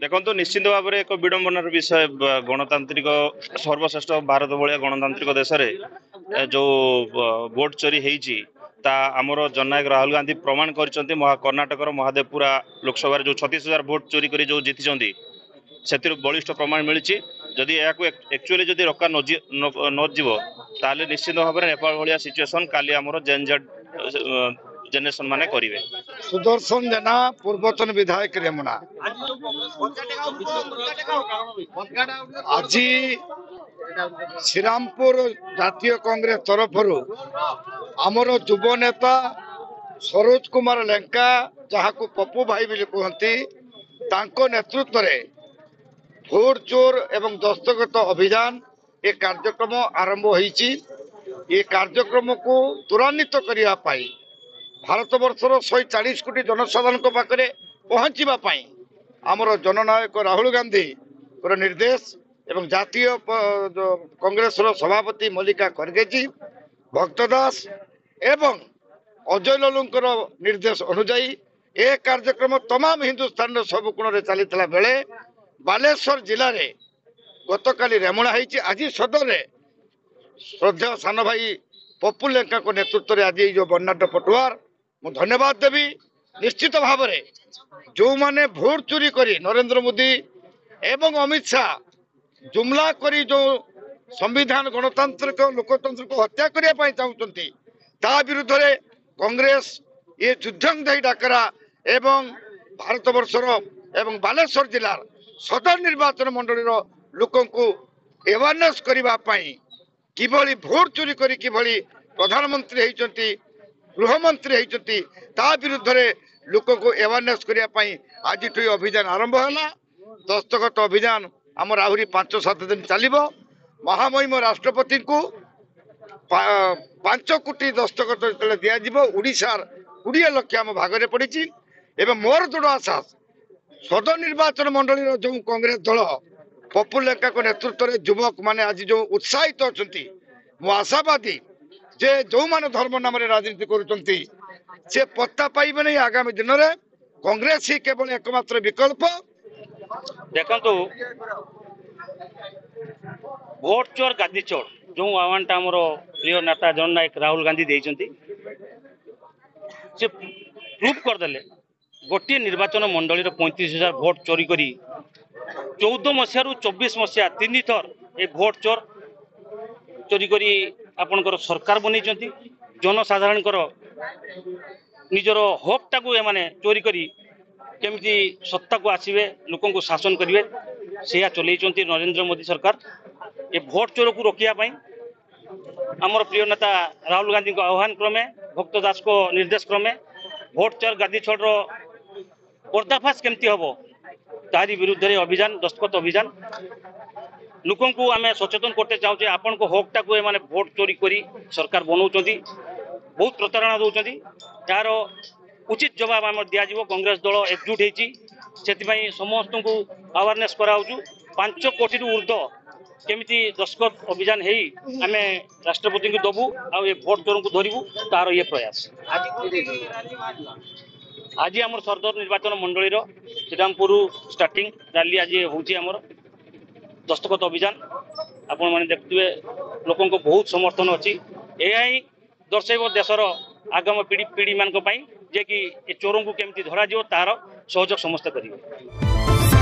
देखो निश्चित भाव में एक विडंबनार विषय गणतांत्रिक सर्वश्रेष्ठ भारत भाया गणतांत्रिक देश में जो भोट चोरी होती आमर जननायक राहुल गांधी प्रमाण कर कर्णाटक महादेवपुरा लोकसभा जो 36,000 भोट चोरी कर जो जीति से बलिष्ठ प्रमाण मिली जदि एक्चुअली जदि रखा नजीव निश्चित भाव में नेपाल भाया सिचुएसन काली आमर जेनजेड जेनेरेशन माने करेंगे। सुदर्शन जेना पूर्वतन विधायक रेमुना आज श्रीरामपुर जातीय कांग्रेस तरफ आमर युव नेता सरोज कुमार लेंका जहाँ को पप्पू भाई भी कहती नेतृत्व में भोट चोर एवं दस्तखत अभियान ये कार्यक्रम आरंभ होईची। ये कार्यक्रम को त्वरान्वित करने भारत वर्षर 140 कोटी जनसाधारण पाखे पहुंचापी आमर जननायक राहुल गांधी निर्देश एवं जातीय कांग्रेस सभापति मल्लिका खड़गे जी भक्तदास एवं अजय लल्लूंकर निर्देश अनुजाई ए कार्यक्रम तमाम हिंदुस्तान सब कोण चली बेले बालेश्वर जिले में गतकाली रेमुणा होती आज सदर में श्रद्धा सान भाई पप्पू लेंका नेतृत्व में आज जो बर्नाट पटुआर मु धन्यवाद देवी। निश्चित भाव में जो माने भोट चोरी करी नरेंद्र मोदी एवं अमित शाह जुमला करी जो संविधान गणतांत्रिक लोकतंत्र को हत्या करने चाहते ता विरुद्ध रे कांग्रेस ये युद्धंधायी डाकरा एवं भारत वर्षर एवं बालेश्वर जिलार सदर निर्वाचन मंडल लोक अवेयरनेस करने किभली भोट चोरी करी किभली प्रधानमंत्री होती गृहमंत्री होती ता विरुद्ध रे लोक को अवेयरनेस करने आज अभियान आरंभ है। दस्तखत अभियान आमर आहरी 5-7 दिन चलो। महामहिम राष्ट्रपति को 5 कोटी दस्तखत दिज्व ओडार 20 लाख आम भागे पड़ी एवं मोर दृढ़ आशा सदर निर्वाचन मंडल जो कांग्रेस दल पप्पू लेंका नेतृत्व में युवक माने आज जो उत्साहित अच्छा मु आशावादी जे जो माने धर्म नाम राजनीति करुँचे से पत्ता पाइबे नहीं। आगामी दिन में कांग्रेस ही केवल एकमात्र विकल्प। देखो भोट चोर गादी चोर जो आह्वान आमर प्रिय नेता जननायक राहुल गांधी देइचंती से प्रूफ करदेले गोटे निर्वाचन मंडल 35,000 भोट चोरी करी 14 मसीह 24 मसीहा 3 थर ए भोट चोर चोरी करी आपणकर सरकार बनी जनसाधारण निजर हक टाकू एमाने चोरी करी केमिति सत्ता को आसवे लोक को शासन करेंगे से चलते नरेंद्र मोदी सरकार। ये भोट चोर को रोकिया आमर प्रिय नेता राहुल गांधी को आह्वान क्रमे भक्त दास को निर्देश क्रमे भोट चोर गादी छोड़ पर्दाफाश केमती हम तारी विरुद्ध अभियान दस्तखत अभियान लोक को आम सचेतन करते चाहूँ आपण को हक टाक माने भोट चोरी करी सरकार बनाऊँ बहुत प्रतारणा दौरान यार उचित जवाब आम दिज्व। कांग्रेस दल एकजुट होती समस्त को अवेयरनेस कराऊँ 5 कोटी ऊर्ध केमिति दस्तखत अभियान है आम राष्ट्रपति को दबू आ भोट चोर को धरबू तार ये प्रयास। आज आम सदर निर्वाचन मंडल श्रीरामपुर स्टार्टिंग रैली आज होमर दस्तखत अभियान आपण मैंने देखुए लोक बहुत समर्थन अच्छी यही दर्शेब देशर आगामी पीढ़ी मान जे कि चोरों को केमती धरा तार सहयोग समस्त करेंगे।